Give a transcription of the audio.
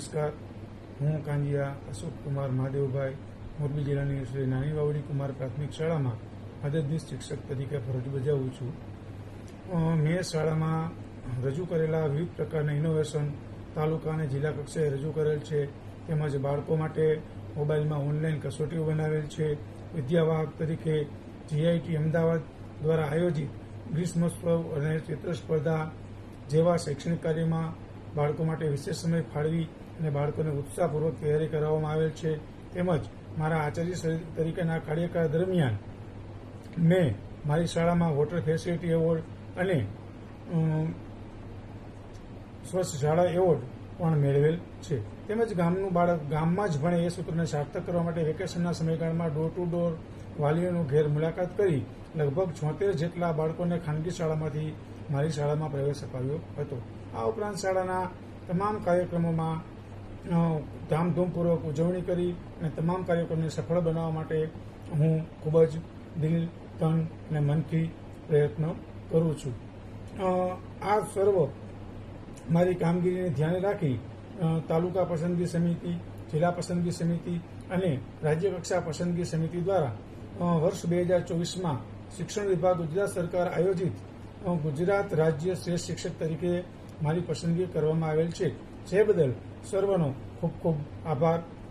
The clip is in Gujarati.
નમસ્કાર, હું કાંજિયા અશોક કુમાર મહાદેવભાઈ મોરબી જિલ્લાની શ્રી નાની વાવડી કુમાર પ્રાથમિક શાળામાં મદદનીશ શિક્ષક તરીકે ફરજ બજાવું છું. મેં શાળામાં રજૂ કરેલા વિવિધ પ્રકારના ઇનોવેશન તાલુકા અને જિલ્લા કક્ષાએ રજૂ કરેલ છે. તેમજ બાળકો માટે મોબાઈલમાં ઓનલાઈન કસોટીઓ બનાવેલ છે. વિદ્યાવાહક તરીકે જીઆઈટી અમદાવાદ દ્વારા આયોજિત ગ્રીષ્મોત્સવ અને ચિત્ર સ્પર્ધા જેવા શૈક્ષણિક કાર્યમાં બાળકો માટે વિશેષ સમય ફાળવી અને બાળકોને ઉત્સાહપૂર્વક તૈયારી કરાવવામાં આવેલ છે. તેમજ મારા આચાર્ય તરીકેના કાર્યકાળ દરમિયાન મેં મારી શાળામાં વોટર ફેસિલિટી એવોર્ડ અને સ્વચ્છ શાળા એવોર્ડ પણ મેળવેલ છે. તેમજ ગામનું બાળક ગામમાં જ ભણે એ સૂત્રને સાર્થક કરવા માટે વેકેશનના સમયગાળામાં ડોર ટુ ડોર વાલીઓનું ઘેર મુલાકાત કરી લગભગ 76 જેટલા બાળકોને ખાનગી શાળામાંથી મારી શાળામાં પ્રવેશ અપાવ્યો હતો. આ ઉપરાંત શાળાના તમામ કાર્યક્રમોમાં ધામધૂમપૂર્વક ઉજવણી કરી અને તમામ કાર્યક્રમને સફળ બનાવવા માટે હું ખૂબ જ દિલ, તન અને મનથી પ્રયત્ન કરું છું. આ સર્વ મારી કામગીરીને ધ્યાને રાખી તાલુકા પસંદગી સમિતિ, જિલ્લા પસંદગી સમિતિ અને રાજ્ય કક્ષા પસંદગી સમિતિ દ્વારા વર્ષ 2024માં શિક્ષણ વિભાગ ગુજરાત સરકાર આયોજિત ગુજરાત રાજ્ય શ્રેષ્ઠ શિક્ષક તરીકે મારી પસંદગી કરવામાં આવેલ છે. જે બદલ સર્વનો ખૂબ ખૂબ આભાર.